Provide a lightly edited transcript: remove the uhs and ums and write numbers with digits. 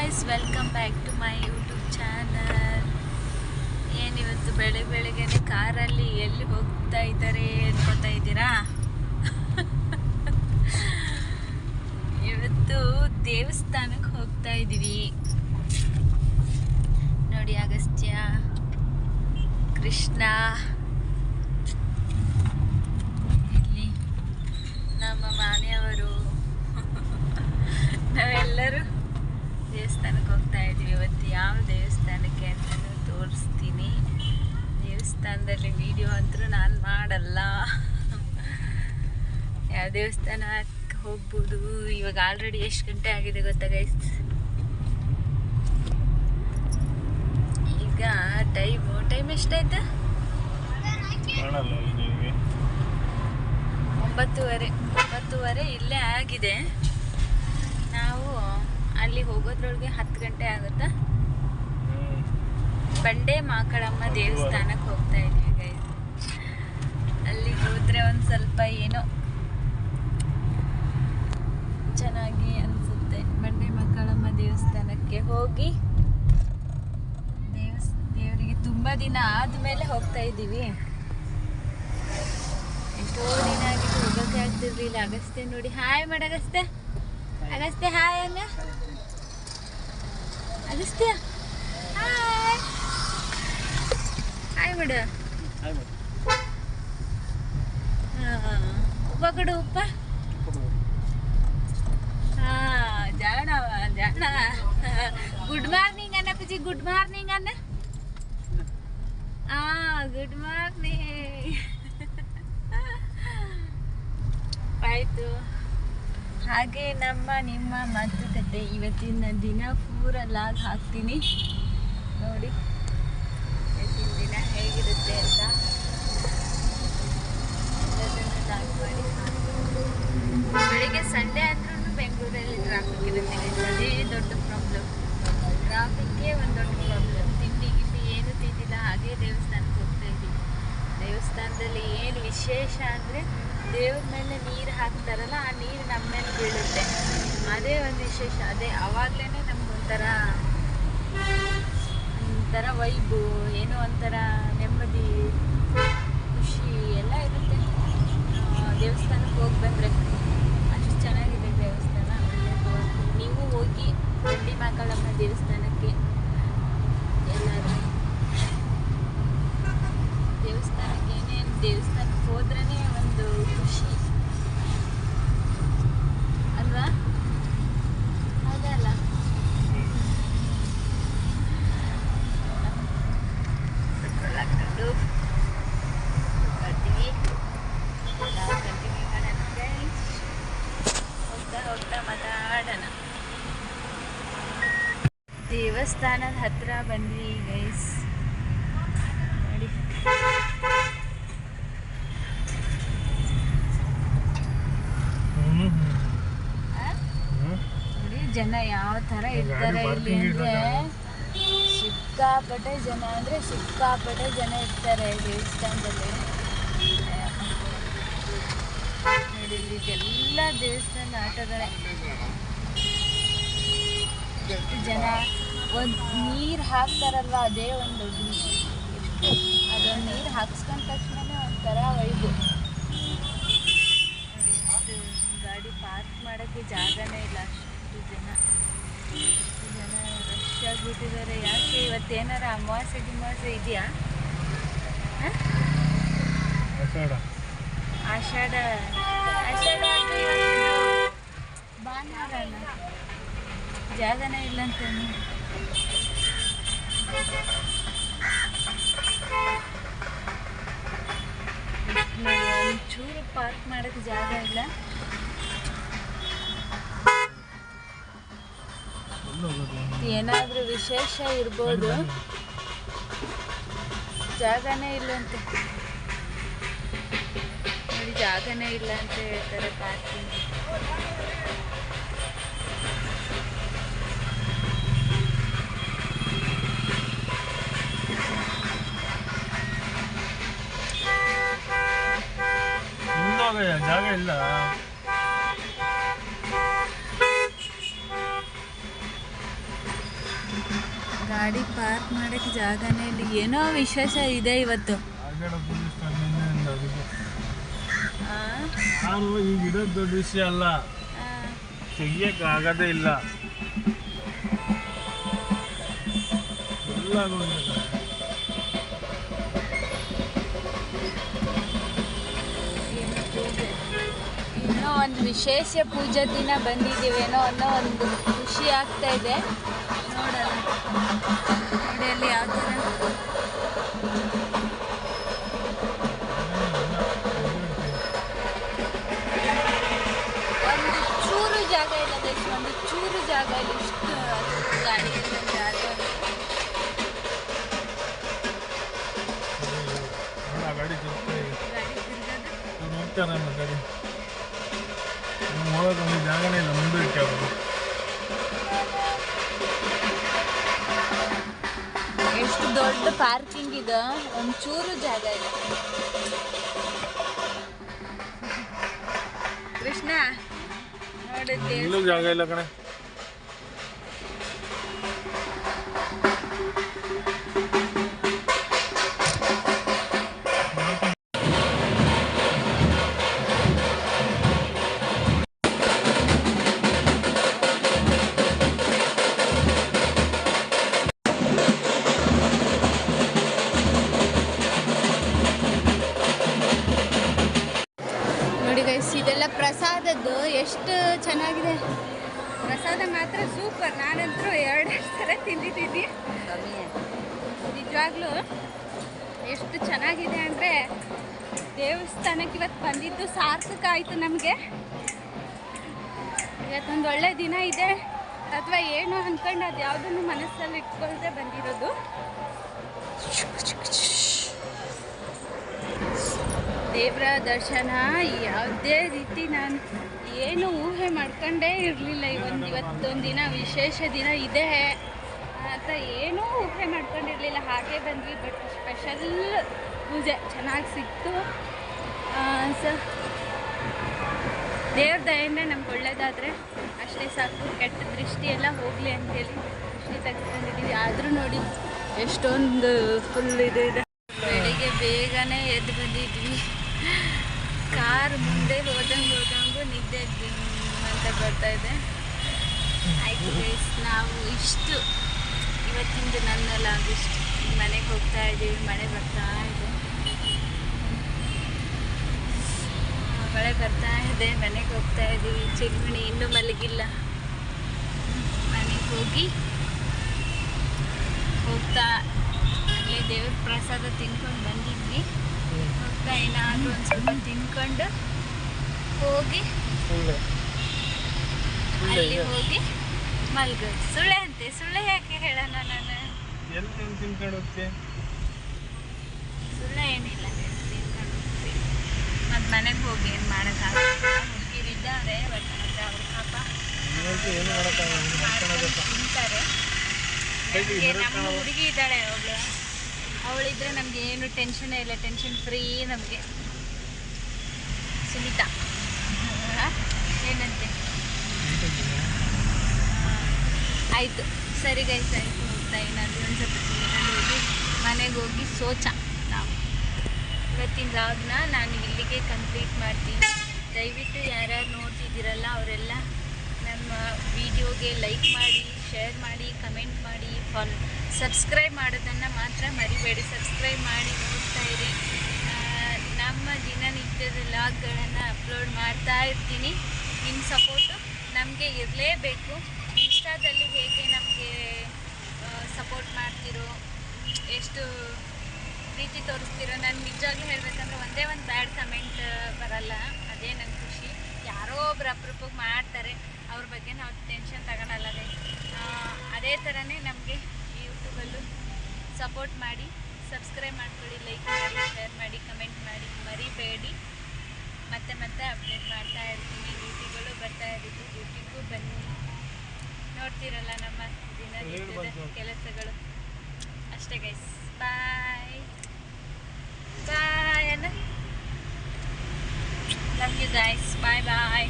Guys, welcome back to my YouTube channel. ಏನಿವತ್ತು ಬೆಳಗ್ಗೆನೆ ಕಾರಲ್ಲಿ ಎಲ್ಲಿ ಹೋಗ್ತಾ ಇದ್ದಾರೆ ಅನ್ಕೋತಾ ಇದ್ದೀರಾ? ಇವತ್ತು ದೇವಸ್ಥಾನಕ್ಕೆ ಹೋಗ್ತಾ ಇದ್ದೀವಿ ನೋಡಿ. ಅಗಸ್ತ್ಯ, ಕೃಷ್ಣ, ಇಲ್ಲಿ ನಮ್ಮ ಮನೆಯವರು, ನಾವೆಲ್ಲರೂ ದೇವಸ್ಥಾನಕ್ಕೆ ಹೋಗ್ತಾ ಇದ್ದೀವಿ. ಇವತ್ತು ಯಾವ ದೇವಸ್ಥಾನಕ್ಕೆ ಅಂತಲೂ ತೋರಿಸ್ತೀನಿ. ದೇವಸ್ಥಾನದಲ್ಲಿ ವಿಡಿಯೋ ಅಂತೂ ನಾನು ಮಾಡಲ್ಲ. ಯಾವ ದೇವಸ್ಥಾನಕ್ಕೆ ಹೋಗ್ಬೋದು. ಇವಾಗ ಆಲ್ರೆಡಿ ಎಷ್ಟು ಗಂಟೆ ಆಗಿದೆ ಗೊತ್ತಾ ಗೈಸ್? ಈಗ ಟೈಮ್ ಎಷ್ಟಾಯ್ತು? 9:30 ಇಲ್ಲೇ ಆಗಿದೆ. ನಾವು ಅಲ್ಲಿ ಹೋಗೋದ್ರೊಳಗೆ 10 ಗಂಟೆ ಆಗುತ್ತಾ. ಬಂಡೆ ಮಾಕಳಮ್ಮ ದೇವಸ್ಥಾನಕ್ಕೆ ಹೋಗ್ತಾ ಇದ್ದೀವಿ ಗೈಸ್. ಅಲ್ಲಿಗೆ ಹೋದರೆ ಒಂದು ಸ್ವಲ್ಪ ಏನೋ ಚೆನ್ನಾಗಿ ಅನಿಸುತ್ತೆ. ಬಂಡೆ ಮಾಕಳಮ್ಮ ದೇವಸ್ಥಾನಕ್ಕೆ ಹೋಗಿ ದೇವರಿಗೆ ತುಂಬ ದಿನ ಆದಮೇಲೆ ಹೋಗ್ತಾ ಇದ್ದೀವಿ. ಎಷ್ಟೋ ದಿನ ಆಗಿತ್ತು, ಹೋಗೋಕ್ಕೆ ಆಗ್ತಿರ್ಲಿಲ್ಲ. ಅಗಸ್ತ್ಯ ನೋಡಿ, ಹಾಯ್ ಮಾಡ ಅಗಸ್ತ್ಯ. ಅಗಸ್ತ್ಯ ಹಾಯ್ ಅಲ್ಲ, ಅಗಸ್ತ್ಯ ಹಾಯ್ ಹಾಯ್ ಮಾಡ. ಉಪ್ಪ ಕೊಡು, ಉಪ್ಪ. ಜಾಣ ಗುಡ್ ಮಾರ್ನಿಂಗ್ ಅನ್ನ ಪೂಜಿ, ಗುಡ್ ಮಾರ್ನಿಂಗ್ ಅನ್ನ. ಗುಡ್ ಮಾರ್ನಿಂಗ್ ಆಯಿತು. ಹಾಗೆ ನಿಮ್ಮ ಮಾತುಕತೆ ಇವತ್ತಿನ ದಿನ ಪೂರ ಲಾಗ್ ಹಾಕ್ತೀನಿ ನೋಡಿ, ಇವತ್ತಿನ ದಿನ ಹೇಗಿರುತ್ತೆ ಅಂತ ಎಲ್ಲದನ್ನು ಲಾಗ್ ಮಾಡಿ. ಬೆಳಿಗ್ಗೆ ಸಂಡೇ ಅಂದ್ರೂ ಬೆಂಗಳೂರಲ್ಲಿ ಟ್ರಾಫಿಕ್ ಇರುತ್ತೆ. ಅದೇ ದೊಡ್ಡ ಪ್ರಾಬ್ಲಮ್. ಟ್ರಾಫಿಕ್ಕೇ ಒಂದು ದೊಡ್ಡ ಪ್ರಾಬ್ಲಮ್. ತಿಂಡಿ ಏನು ತಿಂದಿಲ್ಲ, ಹಾಗೆ ದೇವಸ್ಥಾನಕ್ಕೆ ಹೋಗ್ತಾ ಇದ್ದೀವಿ. ದೇವಸ್ಥಾನದಲ್ಲಿ ಏನು ವಿಶೇಷ ಅಂದರೆ ದೇವ್ರ ಮೇಲೆ ನೀರು ಹಾಕ್ತಾರಲ್ಲ, ಆ ನೀರು ನಮ್ಮ ಮೇಲೆ ಬೀಳುತ್ತೆ. ಅದೇ ಒಂದು ವಿಶೇಷ. ಅದೇ ಆವಾಗಲೇ ನಮಗೊಂಥರ ವೈಬು, ಏನೋ ಒಂಥರ ನೆಮ್ಮದಿ, ಖುಷಿ ಎಲ್ಲ ಇರುತ್ತೆ. ದೇವಸ್ಥಾನಕ್ಕೆ ಹೋಗಿ ಬಂದರೆ ಅಷ್ಟು ಚೆನ್ನಾಗಿದೆ ದೇವಸ್ಥಾನ. ನೀವು ಹೋಗಿ ಬಂಡಿ ಮಾಕಳಮ್ಮ ದೇವಸ್ಥಾನಕ್ಕೆ ಎಲ್ಲರೂ. ದೇವಸ್ಥಾನಕ್ಕೆ ಏನೇನು ದೇವಸ್ಥಾನಕ್ಕೆ ಹೋದ್ರೇ ಒಂದು ಖುಷಿ ಅಲ್ವಾ? ಹೌದಲ್ಲ? ಪೆಟ್ರೋಲ್ ಹಾಕೊಂಡು ಬರ್ತೀವಿ. ನಾವು ಕಂಟಿನ್ಯೂ ಮಾಡೋಣ ಫ್ರೆಂಡ್ಸ್. ಹೋಗ್ತಾ ಮಾತಾಡೋಣ. ದೇವಸ್ಥಾನದ ಹತ್ರ ಬಂದ್ವಿ ಗೈಸ್ ನೋಡಿ. ನೋಡಿ ಜನ ಯಾವ ಥರ ಇರ್ತಾರೆ ಇಲ್ಲಿ ಅಂದರೆ, ಸಿಕ್ಕಾಪಟ್ಟೆ ಜನ ಅಂದರೆ ಸಿಕ್ಕಾಪಟ್ಟೆ ಜನ ಇರ್ತಾರೆ ದೇವಸ್ಥಾನದಲ್ಲಿ ನೋಡಿ. ಇಲ್ಲಿಗೆಲ್ಲ ದೇವಸ್ಥಾನ ಆಟಗಳೇ. ಜನ ಒಂದು ನೀರು ಹಾಕ್ತಾರಲ್ವ, ಅದೇ ಒಂದು ದೊಡ್ಡ ವಿಷಯ. ಅದೊಂದು ನೀರು ಹಾಕ್ಸ್ಕೊಂಡ ತಕ್ಷಣವೇ ಒಂಥರ ವೈಬು ನೋಡಿ. ಗಾಡಿ ಪಾರ್ಕ್ ಮಾಡೋಕ್ಕೆ ಜಾಗನೇ ಇಲ್ಲ, ಅಷ್ಟು ಜನ ರಶ್ ಆಗಿಬಿಟ್ಟಿದ್ದಾರೆ. ಯಾಕೆ ಇವತ್ತೇನಾರ ಅಮಾವಾಸ್ಯೆ ಇದೆಯಾ? ಆಷಾಢ ಅಂದರೆ ಭಾನುವಾರ ಅಲ್ಲ, ಜಾಗನೇ ಇಲ್ಲ ಅಂತ. ಒಂಚೂರು ಪಾರ್ಕ್ ಮಾಡೋಕ್ಕೆ ಜಾಗ ಇಲ್ಲ. ಏನಾದರೂ ವಿಶೇಷ ಇರ್ಬೋದು, ಜಾಗನೇ ಇಲ್ಲ ಅಂತ ನೋಡಿ. ಜಾಗನೇ ಇಲ್ಲ ಅಂತ ಹೇಳ್ತಾರೆ ಪಾರ್ಕಿಂಗ್. ಜಾಗ ಇಲ್ಲ. ಗಾಡಿ ಪಾರ್ಕ್ ಮಾಡೋಕ್ಕೆ ಜಾಗನೇ ಇಲ್ಲ. ಏನೋ ವಿಶೇಷ ಇದೆ ಇವತ್ತು. ಯಾರು ಈಗ ಇಡೋದು ದೊಡ್ಡ ವಿಷಯ ಅಲ್ಲ, ತೆಗಿಯಕ್ಕೆ ಆಗದೇ ಇಲ್ಲ. ಎಲ್ಲ ಏನೋ ಒಂದು ವಿಶೇಷ ಪೂಜೆ ದಿನ ಬಂದಿದ್ದೀವೇನೋ ಅನ್ನೋ ಒಂದು ಖುಷಿ ಆಗ್ತಾ ಇದೆ. ನೋಡೋಣ ನೋಡಿ ಅಲ್ಲಿ ಯಾವ ಥರ ಒಂದು ಚೂರು ಜಾಗ ಇಲ್ಲ ಗೈಸ್, ಒಂದು ಚೂರು ಜಾಗ ಇಲ್ಲ. ಇಷ್ಟು ಗಾಡಿ ಎಲ್ಲ ಜಾಗ ಗಾಡಿ ತಿರ್ಗೋದು. ಗಾಡಿ ಹೋಗೋದು ಜಾಗನೇ ಇಲ್ಲ, ಮುಂದೆ ಇಟ್ಟಾಗ ಎಷ್ಟು ದೊಡ್ಡ ಪಾರ್ಕಿಂಗ್ ಇದೆ, ಒಂಚೂರು ಜಾಗ ಇಲ್ಲ. ಕೃಷ್ಣ ನೋಡಿದ್ದೆ ಎಲ್ಲೂ ಜಾಗ ಇಲ್ಲ ಕಣೆ. ನೋಡಿ ಗೈಸ್, ಇದೆಲ್ಲ ಪ್ರಸಾದದ್ದು ಎಷ್ಟು ಚೆನ್ನಾಗಿದೆ. ಪ್ರಸಾದ ಮಾತ್ರ ಸೂಪರ್. ನಾನಂತರೂ 2 ಸಲ ತಿಂದಿದ್ದೀನಿ. ನಿಜವಾಗ್ಲೂ ಎಷ್ಟು ಚೆನ್ನಾಗಿದೆ ಅಂದರೆ ದೇವಸ್ಥಾನಕ್ಕೆ ಇವತ್ತು ಬಂದಿದ್ದು ಸಾರ್ಥಕ ಆಯಿತು ನಮಗೆ. ಇವತ್ತೊಂದು ಒಳ್ಳೆ ದಿನ ಇದೆ ಅಥವಾ ಏನು ಅಂದ್ಕೊಂಡು ಅದು ಯಾವುದನ್ನು ಮನಸ್ಸಲ್ಲಿ ಇಟ್ಕೊಳ್ದೆ ಬಂದಿರೋದು. ದೇವರ ದರ್ಶನ ಯಾವುದೇ ರೀತಿ ನಾನು ಏನು ಊಹೆ ಮಾಡ್ಕೊಂಡೇ ಇರಲಿಲ್ಲ. ಇವತ್ತೊಂದು ದಿನ ವಿಶೇಷ ದಿನ ಇದೆ ಅಂತ ಏನೂ ಊಹೆ ಮಾಡ್ಕೊಂಡಿರಲಿಲ್ಲ. ಹಾಗೆ ಬಂದ್ವಿ. ಬಟ್ ಸ್ಪೆಷಲ್ ಪೂಜೆ ಚೆನ್ನಾಗಿ ಸಿಕ್ತು. ದೇವ್ರ ದಯೆಯಿಂದ ನಮ್ಗೆ ಒಳ್ಳೇದಾದರೆ ಅಷ್ಟೇ ಸಾಕು. ಕೆಟ್ಟ ದೃಷ್ಟಿ ಎಲ್ಲ ಹೋಗಲಿ ಅಂತೇಳಿ ದೃಷ್ಟಿ ತೆಗೆದುಕೊಂಡಿದ್ದೀವಿ. ಆದರೂ ನೋಡಿ ಎಷ್ಟೊಂದು ಫುಲ್ ಇದು ಇದೆ. ಬೆಳಿಗ್ಗೆ ಬೇಗನೆ ಎದ್ದು ಬಂದಿದ್ವಿ. ಕಾರ್ ಮುಂದೆ ಹೋದಂಗೂ ನಿದ್ದೆ ಅಂತ ಬರ್ತಾ ಇದೆ. ಆಯಿತು ಗೈಸ್, ನಾವು ಇಷ್ಟು ಇವತ್ತಿಂದು ನನ್ನಲ್ಲ ಇಷ್ಟು ಮನೆಗೆ ಹೋಗ್ತಾ ಇದ್ದೀವಿ. ಮಳೆ ಬರ್ತಾ ಇದೆ, ಮಳೆ ಬರ್ತಾ ಇದೆ. ಮನೆಗೆ ಹೋಗ್ತಾ ಇದ್ದೀವಿ. ಚಿಲ್ಮಣಿ ಇನ್ನೂ ಮಲಗಿಲ್ಲ. ಮನೆಗೆ ಹೋಗ್ತಾ ಅಲ್ಲೇ ದೇವ್ರ ಪ್ರಸಾದ ತಿನ್ಕೊಂಡು ಬಂದಿದ್ವಿ. ಹೋಗ್ತಾ ಏನಾದರೂ ಒಂದು ಸ್ವಲ್ಪ ತಿನ್ಕೊಂಡು ಹೋಗಿ ಅಲ್ಲಿ ಹೋಗಿ ಮಲ್ಗೋದು. ಸುಳ್ಳೆ ಅಂತೆ, ಸುಳ್ಳೆ ಯಾಕೆ ಹೇಳೋಣ ನಾನು? ಸುಳ್ಳೆ ಏನಿಲ್ಲ, ತಿನ್ಕೊಂಡು ಹೋಗ್ತೀವಿ. ಮತ್ತು ಮನೆಗೆ ಹೋಗಿ ಏನು ಮಾಡೋಕ್ಕಾಗಲ್ಲ. ಹುಡುಗಿರಿದ್ದಾರೆ, ಬಟ್ ಆದರೆ ಅವ್ರ ಪಾಪ ತಿಂತಾರೆ. ನಮ್ಮ ಹುಡುಗಿ ಇದ್ದಾಳೆ ಅವಳು, ಅವಳಿದ್ರೆ ನಮ್ಗೆ ಏನು ಟೆನ್ಷನೇ ಇಲ್ಲ. ಟೆನ್ಷನ್ ಫ್ರೀ ನಮಗೆ. ಸುನೀತಾ ಏನಂತೆ? ಆಯಿತು, ಸರಿ ಗೈಸ್, ಆಯಿತು. ಹೋಗ್ತಾ ಏನಾದರೂ ಒಂದು ಸ್ವಲ್ಪ ತಿಂಗಳು ಹೋಗಿ ಮನೆಗೆ ಹೋಗಿ ಶೋಚ. ನಾವು ಇವತ್ತಿನ ಲಾಗ್ನ ನಾನು ಇಲ್ಲಿಗೆ ಕಂಪ್ಲೀಟ್ ಮಾಡ್ತೀನಿ. ದಯವಿಟ್ಟು ಯಾರ್ಯಾರು ನೋಡ್ತಿದ್ದೀರಲ್ಲ ಅವರೆಲ್ಲ ನಮ್ಮ ವಿಡಿಯೋಗೆ ಲೈಕ್ ಮಾಡಿ, ಶೇರ್ ಮಾಡಿ, ಕಮೆಂಟ್ ಮಾಡಿ, ಸಬ್ಸ್ಕ್ರೈಬ್ ಮಾಡೋದನ್ನು ಮಾತ್ರ ಮರಿಬೇಡಿ. ಸಬ್ಸ್ಕ್ರೈಬ್ ಮಾಡಿ ನೋಡ್ತಾ ಇರಿ. ನಮ್ಮ ದಿನನಿತ್ಯದ ಲಾಗ್ಗಳನ್ನು ಅಪ್ಲೋಡ್ ಮಾಡ್ತಾ ಇರ್ತೀನಿ. ನಿಮ್ಮ ಸಪೋರ್ಟು ನಮಗೆ ಇರಲೇಬೇಕು. ಇನ್ಸ್ಟಾದಲ್ಲಿ ಹೇಗೆ ನಮಗೆ ಸಪೋರ್ಟ್ ಮಾಡ್ತಿರೋ, ಎಷ್ಟು ಪ್ರೀತಿ ತೋರಿಸ್ತಿರೋ. ನಾನು ನಿಜವಾಗ್ಲೂ ಹೇಳಬೇಕಂದ್ರೆ ಒಂದೇ ಒಂದು ಬ್ಯಾಡ್ ಕಮೆಂಟ್ ಬರಲ್ಲ. ಅದೇ ನನ್ನ ಖುಷಿ. ಯಾರೋ ಒಬ್ರು ಅಪರೂಪಕ್ಕೆ ಮಾಡ್ತಾರೆ, ಅವ್ರ ಬಗ್ಗೆ ನಾವು ಟೆನ್ಷನ್ ತಗೊಳಲ್ಲ. ಅದೇ ಥರನೇ ನಮಗೆ ಯೂಟ್ಯೂಬಲ್ಲೂ ಸಪೋರ್ಟ್ ಮಾಡಿ, ಸಬ್ಸ್ಕ್ರೈಬ್ ಮಾಡ್ಕೊಳ್ಳಿ, ಲೈಕ್ ಮಾಡಿ, ಶೇರ್ ಮಾಡಿ, ಕಮೆಂಟ್ ಮಾಡಿ, ಮರಿಬೇಡಿ. ಮತ್ತೆ ಅಪ್ಡೇಟ್ ಮಾಡ್ತಾ ಇರ್ತೀನಿ. ಡ್ಯೂಟಿಗಳು ಬರ್ತಾ ಇರ್ತೀವಿ. ಡ್ಯೂಟಿಗೂ ಬನ್ನಿ. ನೋಡ್ತಿರಲ್ಲ ನಮ್ಮ ದಿನನಿತ್ಯದ ಕೆಲಸಗಳು. ಅಷ್ಟೇ ಗೈಸ್, ಬಾಯ್ ಬಾಯ್ ಅನ್ನ. Love you guys, bye bye.